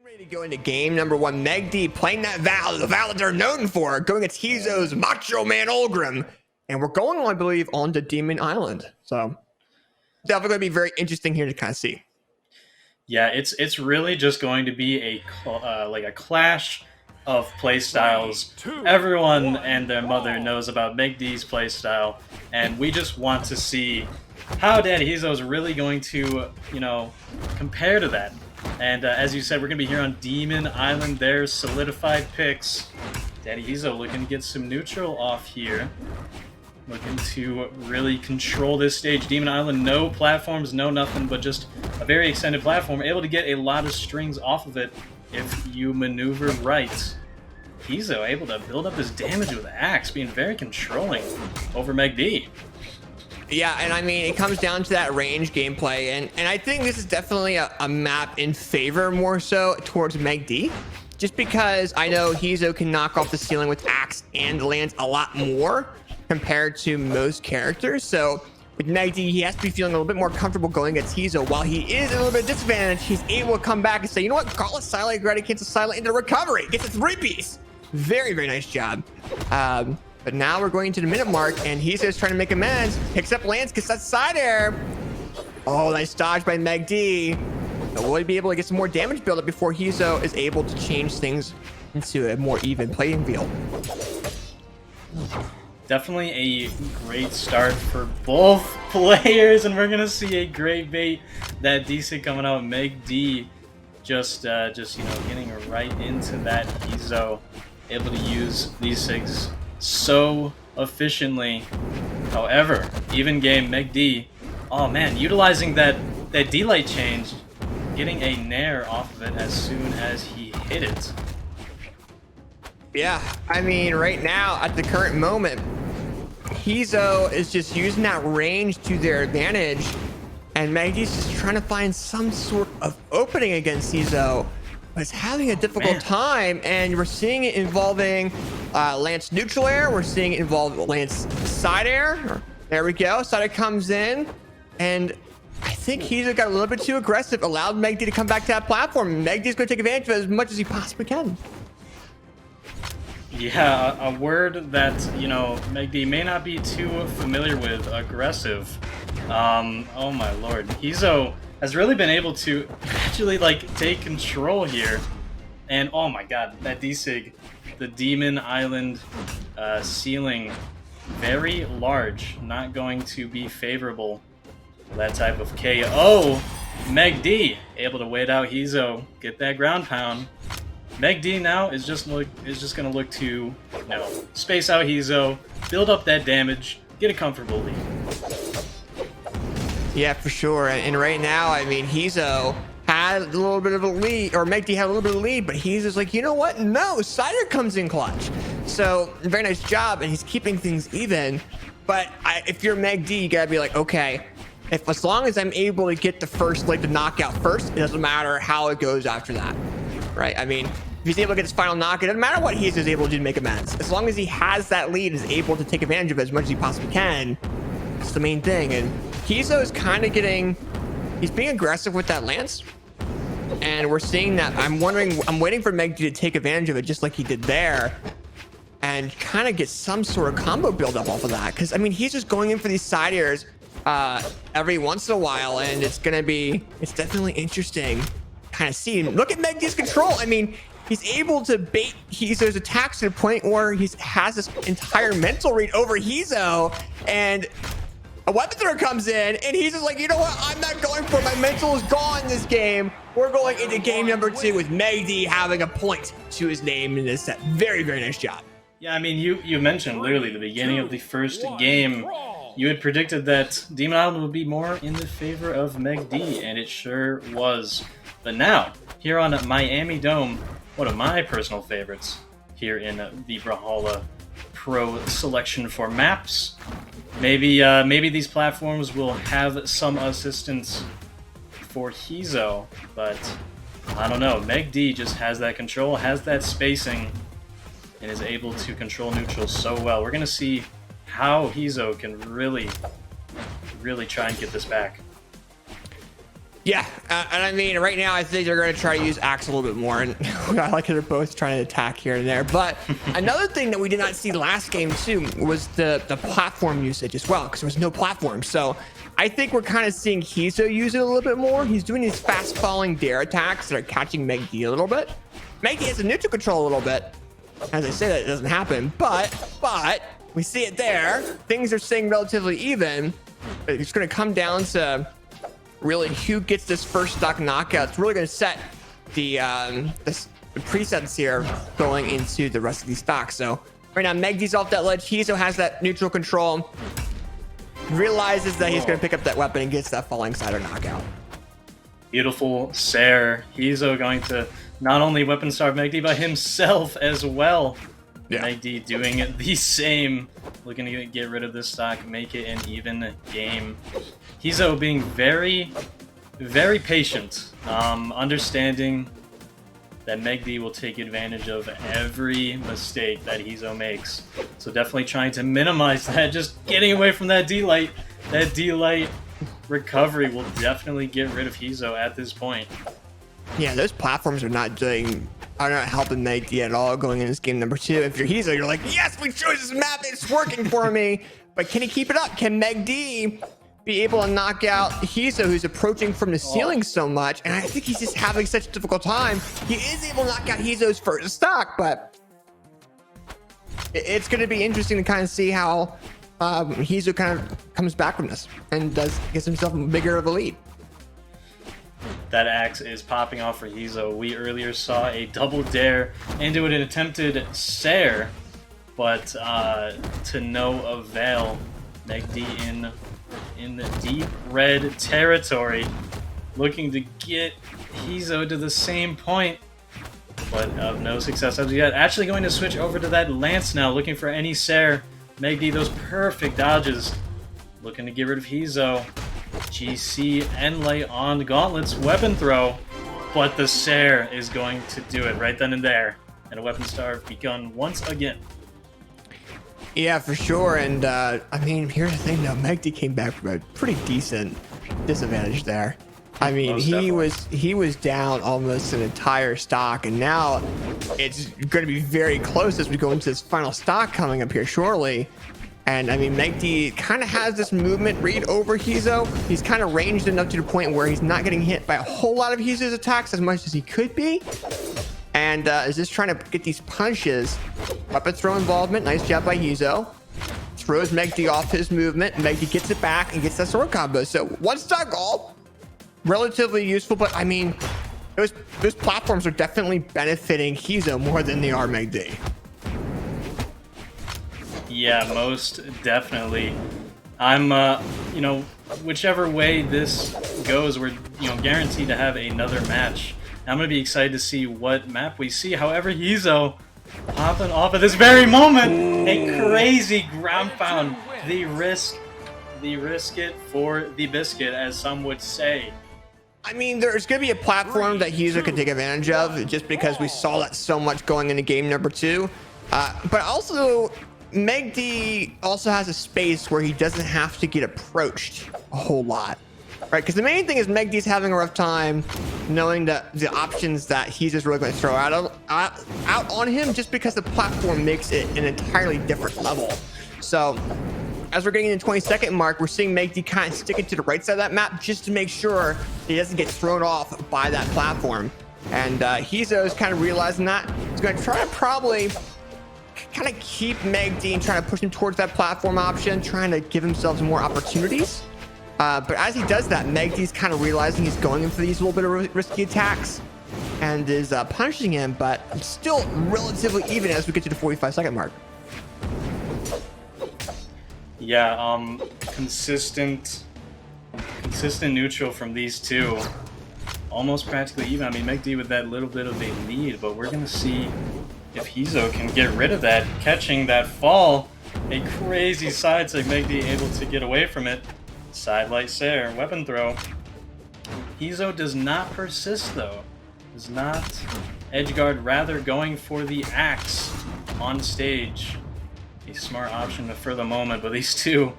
Ready to go into game number one. MEGD playing that Val, the Val that they're known for, going against Hizo's Macho Man Ulgrim. And we're going, I believe, on to Demon Island. So definitely going to be very interesting here to kind of see. Yeah, it's really just going to be a clash of playstyles. Everyone and their mother knows about MEGD's playstyle, and we just want to see how DADDYHIZO is really going to, compare to that. And as you said, we're going to be here on Demon Island. There's solidified picks. DADDYHIZO looking to get some neutral off here. Looking to really control this stage. Demon Island, no platforms, no nothing, but just a very extended platform. Able to get a lot of strings off of it if you maneuver right. Hizo able to build up his damage with the axe, being very controlling over MEGD. Yeah, and I mean, it comes down to that range gameplay, and I think this is definitely a map in favor more so towards MEGD, just because I know Hizo can knock off the ceiling with axe and lance a lot more compared to most characters. So with MEGD, he has to be feeling a little bit more comfortable going against Hizo. While he is a little bit disadvantaged, he's able to come back and say, you know what, Gauntlet Silent Greta cancels Silent into recovery, gets a 3-piece. Very, very nice job. But now we're going to the minute mark, and Hizo's trying to make amends. Picks up Lance, gets that side air. Oh, nice dodge by MEGD. But will he be able to get some more damage build up before Hizo is able to change things into a more even playing field? Definitely a great start for both players, and we're gonna see a great bait that DC coming out. MEGD just getting right into that. Hizo able to use these things so efficiently. However, even game MEGD, oh man, utilizing that D-light change, getting a nair off of it as soon as he hit it. Yeah, I mean, right now, at the current moment, Hizo is just using that range to their advantage, and MEGD's just trying to find some sort of opening against Hizo, but it's having a difficult time, and we're seeing it involving Lance neutral air. We're seeing it involve Lance side air. There we go. Side air comes in, and I think Hizo got a little bit too aggressive, allowed MEGD to come back to that platform. MEGD's going to take advantage of it as much as he possibly can. Yeah, a word that, MEGD may not be too familiar with, aggressive. Oh my lord. Hizo has really been able to actually, take control here. And, oh my god, that D-Sig, the Demon Island ceiling, very large. Not going to be favorable for that type of KO. MEGD able to wait out Hizo, get that ground pound. MEGD now is just gonna look to, space out Hizo, build up that damage, get a comfortable lead. Yeah, for sure. And right now, I mean, Hizo had a little bit of a lead, or MEGD had a little bit of a lead, but Hizo's like, you know what? No, Cider comes in clutch. So very nice job, and he's keeping things even. But if you're MEGD, you gotta be like, okay, as long as I'm able to get the first leg to knock out first, it doesn't matter how it goes after that. Right? I mean, if he's able to get his final knock, it doesn't matter what Hizo is able to do to make amends. As long as he has that lead and is able to take advantage of it as much as he possibly can, that's the main thing. And Hizo is kind of he's being aggressive with that lance. And we're seeing that. I'm waiting for MEGD to take advantage of it just like he did there. And kind of get some sort of combo build up off of that. Because, I mean, he's just going in for these side airs every once in a while. And it's definitely interesting kind of see. Look at MEGD's control. I mean, he's able to bait Hizo's attacks to the point where he has this entire mental read over Hizo, and a weapon thrower comes in, and he's just like, you know what? I'm not going for it. My mental is gone this game. We're going into game number 2 with MEGD having a point to his name in this set. Very, very nice job. Yeah, I mean, you mentioned literally the beginning of the first game. You had predicted that Demon Island would be more in the favor of MEGD, and it sure was. But now, here on Miami Dome, one of my personal favorites here in the Brawlhalla Pro selection for maps. Maybe these platforms will have some assistance for Hizo, but I don't know. MEGD just has that control, has that spacing, and is able to control neutral so well. We're going to see how Hizo can really try and get this back. Yeah, and I mean, right now, I think they're going to try to use Axe a little bit more. And I like how they're both trying to attack here and there. But another thing that we did not see last game, too, was the platform usage as well, because there was no platform. So I think we're kind of seeing Hizo use it a little bit more. He's doing these fast falling dare attacks that are catching MEGD a little bit. MEGD has a neutral control a little bit. As I say that, it doesn't happen. But we see it there. Things are staying relatively even. But it's going to come down to really who gets this first stock knockout. It's really going to set the presets here going into the rest of these stocks. So right now, MEGD's off that ledge. Hizo has that neutral control. Realizes that he's going to pick up that weapon and gets that falling cider knockout. Beautiful Sair. Hizo going to not only weapon starve MEGD, but himself as well. Yeah. MEGD doing the same. Looking to get rid of this stock, make it an even game. Hizo being very, very patient. Understanding that MEGD will take advantage of every mistake that Hizo makes. So definitely trying to minimize that, just getting away from that D-Light. That D-Light recovery will definitely get rid of Hizo at this point. Yeah, those platforms are not helping MEGD at all going in this game number 2. If you're Hizo, you're like, yes, we chose this map, it's working for me. But can he keep it up? Can MEGD be able to knock out Hizo, who's approaching from the ceiling so much? And I think he's just having such a difficult time. He is able to knock out Hizo's first stock, but it's going to be interesting to kind of see how Hizo kind of comes back from this and gets himself bigger of a lead. That axe is popping off for Hizo. We earlier saw a double dare into an attempted Sair, but to no avail. MEGD in the deep red territory, looking to get Hizo to the same point, but of no success as yet. Actually going to switch over to that Lance now, looking for any Sair. MEGD, those perfect dodges, looking to get rid of Hizo. GC Enlight on Gauntlets weapon throw, but the Sair is going to do it right then and there, and a weapon starve begun once again. Yeah, for sure. And I mean, here's the thing though, MEGD came back from a pretty decent disadvantage there. I mean, he was down almost an entire stock, and now it's going to be very close as we go into this final stock coming up here shortly. And I mean, MEGD kind of has this movement read over Hizo. He's kind of ranged enough to the point where he's not getting hit by a whole lot of Hizo's attacks as much as he could be. And is just trying to get these punches. Weapon throw involvement. Nice job by Hizo. Throws MEGD off his movement. MEGD gets it back and gets that sword combo. So one stock goal. Relatively useful, but I mean, those platforms are definitely benefiting Hizo more than they are MEGD. Yeah, most definitely. I'm, you know, whichever way this goes, we're, guaranteed to have another match. I'm going to be excited to see what map we see. However, Hizo popping off at this very moment. A crazy ground pound. The risk it for the biscuit, as some would say. I mean, there's going to be a platform that Hizo can take advantage of just because we saw that so much going into game number 2. But also, MEGD also has a space where he doesn't have to get approached a whole lot. Right, because the main thing is MEGD's having a rough time knowing that the options that he's just really going to throw out on him, just because the platform makes it an entirely different level. So as we're getting in the 20-second mark, we're seeing MEGD kind of sticking to the right side of that map just to make sure he doesn't get thrown off by that platform. And Hizo is kind of realizing that. He's going to try to probably kind of keep MEGD and trying to push him towards that platform option, trying to give himself some more opportunities. But as he does that, MEGD's kind of realizing he's going in for these little bit of risky attacks and is punishing him, but still relatively even as we get to the 45-second mark. Yeah, consistent neutral from these two. Almost practically even. I mean, MEGD with that little bit of a lead, but we're going to see if Hizo can get rid of that, catching that fall. A crazy side to MEGD able to get away from it. Sidelight Sair, weapon throw. Hizo does not persist though. Does not edgeguard, rather going for the axe on stage. a smart option for the moment, but these two,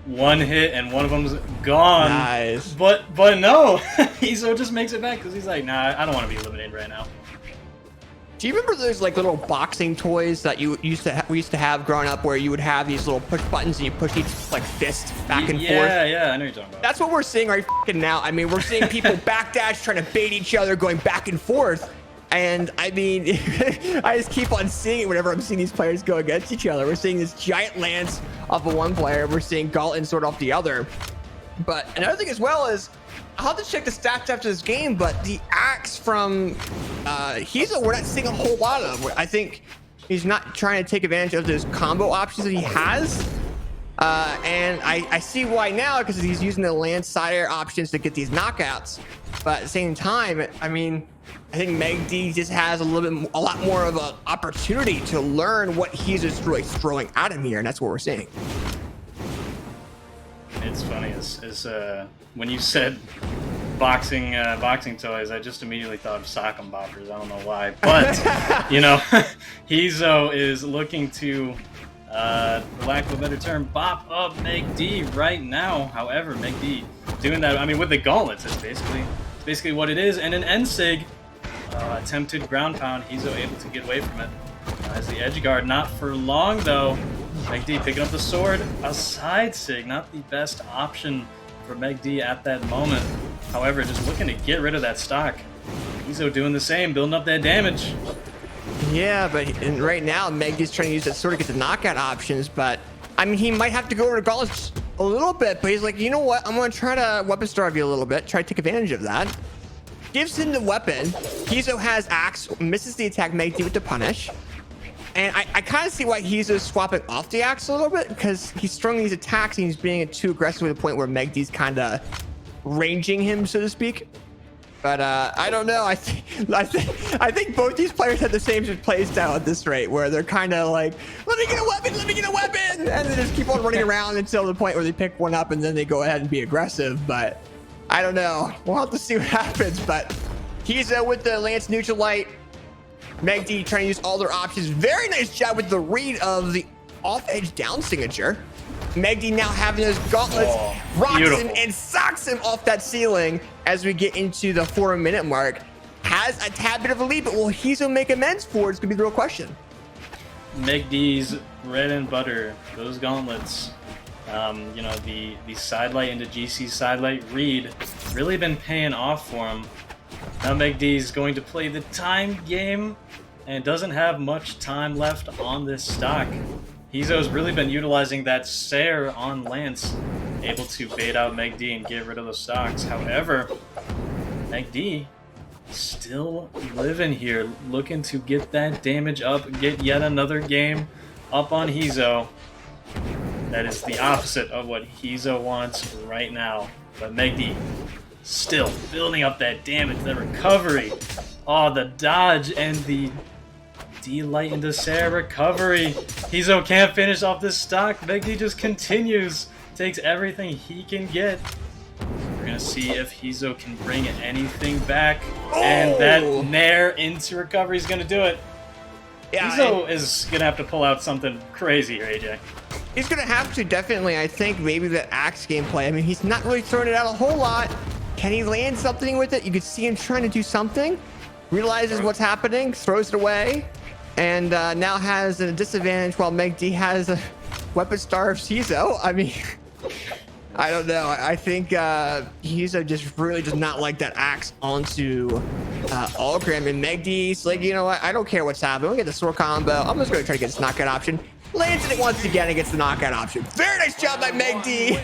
one hit and one of them's gone. Nice. But no, Hizo just makes it back because he's like, nah, I don't want to be eliminated right now. Do you remember those like little boxing toys that we used to have growing up, where you would have these little push buttons and you push each like fist back and forth? Yeah, I know you're talking about. That's what we're seeing right now. I mean, we're seeing people backdash, trying to bait each other, going back and forth. And I mean, I just keep on seeing it whenever I'm seeing these players go against each other. We're seeing this giant lance off of one player. We're seeing Galton sword off the other. But another thing as well is, I'll have to check the stats after this game, but the axe from Hizo, we're not seeing a whole lot of. I think he's not trying to take advantage of those combo options that he has. And I see why now, because he's using the land side air options to get these knockouts. But at the same time, I mean, I think MEGD just has a lot more of an opportunity to learn what he's just really throwing at him here, and that's what we're seeing. It's funny is when you said boxing toys, I just immediately thought of sock 'em boppers. I don't know why, but you know, Hizo is looking to, for lack of a better term, bop up MEGD right now. However, MEGD doing that, I mean, with the gauntlets, it's basically what it is, and an N-Sig attempted ground pound. Hizo able to get away from it as the edge guard. Not for long though. MEGD picking up the sword, a side sig, not the best option for MEGD at that moment. However, just looking to get rid of that stock. Hizo doing the same, building up that damage. Yeah, but right now, MEGD's trying to use that sword to get the knockout options, but I mean, he might have to go over to gauntlets a little bit, but he's like, you know what? I'm going to try to weapon starve you a little bit, try to take advantage of that. Gives him the weapon. Hizo has axe, misses the attack, MEGD with the punish. And I kind of see why he's just swapping off the axe a little bit, because he's throwing these attacks and he's being too aggressive to the point where MEGD's kind of ranging him, so to speak. But I don't know. I think both these players have the same play style at this rate, where they're kind of like, let me get a weapon, and they just keep on running around until the point where they pick one up and then they go ahead and be aggressive. But I don't know. We'll have to see what happens. But he's with the Lance Neutral Light. MEGD trying to use all their options. Very nice job with the read of the off-edge down signature. MEGD now having those gauntlets, rocks him and socks him off that ceiling as we get into the 4-minute mark. Has a tad bit of a lead, but will Hizo make amends for it? It's going to be the real question. MEGD's bread and butter, those gauntlets, you know, the sidelight into GC sidelight read, really been paying off for him. Now MEGD's going to play the time game and doesn't have much time left on this stock. Hizo's really been utilizing that Sair on Lance, able to bait out MEGD and get rid of the stocks. However, MEGD still living here, looking to get that damage up, get yet another game up on Hizo. That is the opposite of what Hizo wants right now. But MEGD still building up that damage, the recovery. Oh, the dodge and the D-Light into Sair recovery. Hizo can't finish off this stock. MEGD just continues, takes everything he can get. We're gonna see if Hizo can bring anything back. Oh! And that Nair into recovery is gonna do it. Yeah, Hizo is gonna have to pull out something crazy here, AJ. He's gonna have to, definitely. I think maybe the axe gameplay. I mean, he's not really throwing it out a whole lot. Can he land something with it? You can see him trying to do something. Realizes what's happening, throws it away, and now has a disadvantage while MEGD has a weapon starved Hizo. I mean, I don't know. I think Hizo just really does not like that axe onto Algram, and MEGD's like, you know what? I don't care what's happening. We'll get the sword combo. I'm just going to try to get this knockout option. Lands it once again and gets the knockout option. Very nice job by MEGD.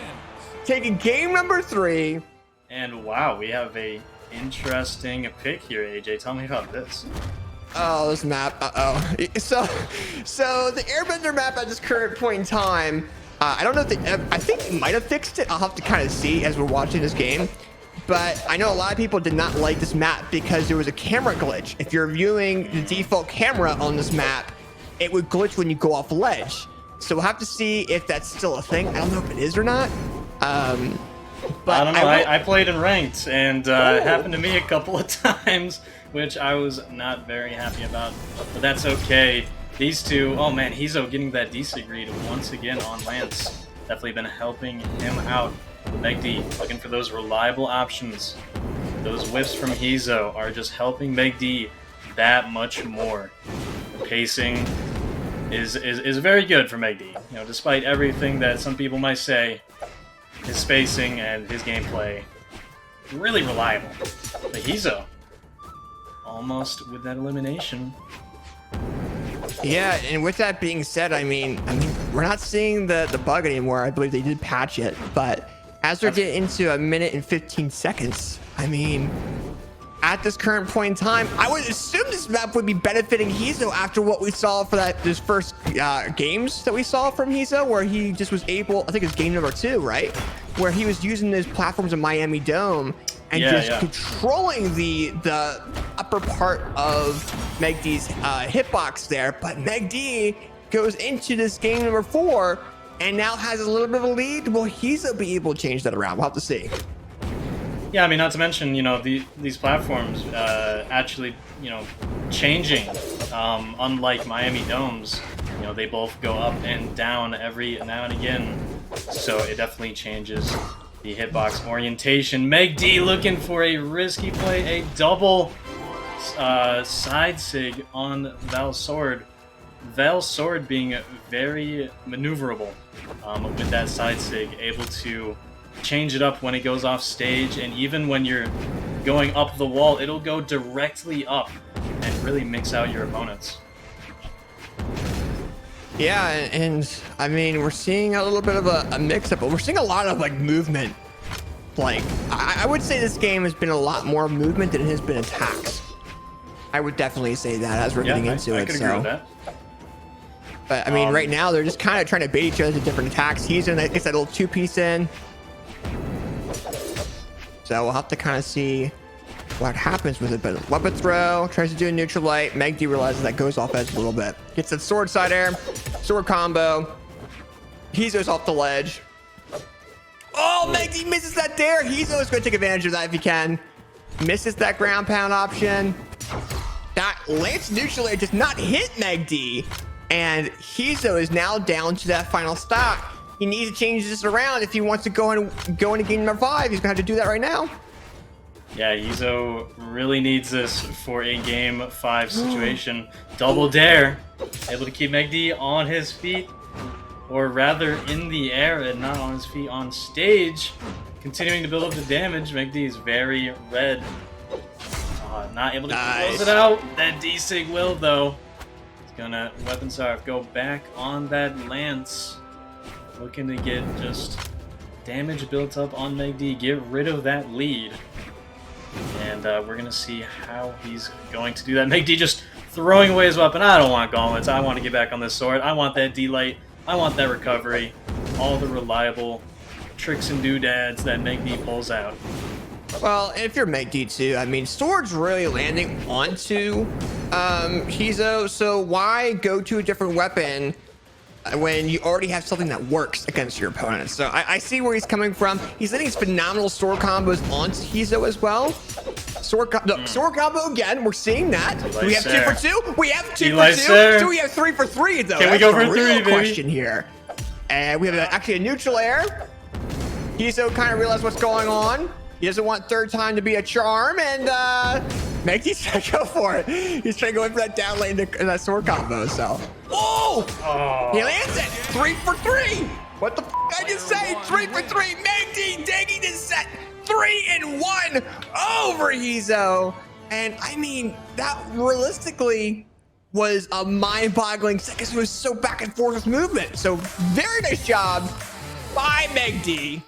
Taking game number 3. And wow, we have a interesting pick here, AJ. Tell me about this. Oh, this map. So the Airbender map at this current point in time, I don't know if I think they might have fixed it. I'll have to kind of see as we're watching this game. But I know a lot of people did not like this map because there was a camera glitch. If you're viewing the default camera on this map, it would glitch when you go off a ledge. So we'll have to see if that's still a thing. I don't know if it is or not. But I don't know. I played in ranked, and it happened to me a couple of times, which I was not very happy about. But that's okay. these two, oh man, Hizo getting that decent read once again on Lance. Definitely been helping him out. MEGD looking for those reliable options. Those whiffs from Hizo are just helping MEGD that much more. The pacing is very good for MEGD. You know, despite everything that some people might say, his spacing and his gameplay really reliable. But Hizo almost with that elimination. Yeah, and with that being said, I mean, we're not seeing the bug anymore. I believe they did patch it, but as we're getting into a minute and 15 seconds, I mean, at this current point in time, I would assume this map would be benefiting Hizo after what we saw for this first games that we saw from Hizo, where he just was able, I think it's game number 2, right? Where he was using those platforms in Miami Dome and controlling the upper part of MEGD's hitbox there. But MEGD goes into this game number 4 and now has a little bit of a lead. Will Hizo be able to change that around? We'll have to see. Yeah, I mean, not to mention, you know, these platforms actually, you know, changing. Unlike Miami Domes, you know, they both go up and down every now and again. So it definitely changes the hitbox orientation. MEGD looking for a risky play, a double side sig on Val's sword. Val's sword being very maneuverable with that side sig, able to change it up when it goes off stage, and even when you're going up the wall, it'll go directly up and really mix out your opponents. Yeah, and I mean, we're seeing a little bit of a mix-up, but we're seeing a lot of like movement. Like, I would say this game has been a lot more movement than it has been attacks. I would definitely say that as we're getting into it. I could agree with that. But I mean, right now they're just kind of trying to bait each other to different attacks. He's in that, gets that little 2-piece in. So we'll have to kind of see what happens with it. But weapon throw, tries to do a neutral light. MEGD realizes that goes off edge a little bit. Gets that sword side air, sword combo. Hizo's off the ledge. Oh, MEGD misses that dare. Hizo's going to take advantage of that if he can. Misses that ground pound option. That Lance neutral air does not hit MEGD. And Hizo is now down to that final stock. He needs to change this around if he wants to go into game number 5. He's going to have to do that right now. Yeah, Hizo really needs this for a game 5 situation. Double dare. Able to keep MEGD on his feet. Or rather in the air and not on his feet on stage. Continuing to build up the damage. MEGD is very red. Not able to close it out. That D-Sig will though. He's gonna weapon sarf go back on that Lance. Looking to get just damage built up on MEGD. Get rid of that lead. And we're going to see how he's going to do that. MEGD just throwing away his weapon. I don't want gauntlets. I want to get back on this sword. I want that D-light. I want that recovery. All the reliable tricks and doodads that MEGD pulls out. Well, if you're MEGD too, I mean, sword's really landing onto Hizo. So why go to a different weapon when you already have something that works against your opponent? So I see where he's coming from. He's letting these phenomenal sword combos onto Hizo as well. Sword combo again. We're seeing that. Do we have 2 for 2? We have 2 for 2. So we have 3 for 3 though. Can we go for 3, baby? Question here. And we have actually a neutral air. Hizo kind of realized what's going on. He doesn't want third time to be a charm, and MEGD's trying to go for it. He's trying to go in for that down lane to that sword combo. So, he lands it. 3 for 3. What the f I just say? 3 for 3. MEGD taking this set 3-1 over Hizo. And I mean, that realistically was a mind-boggling set because it was so back and forth with movement. So very nice job by MEGD.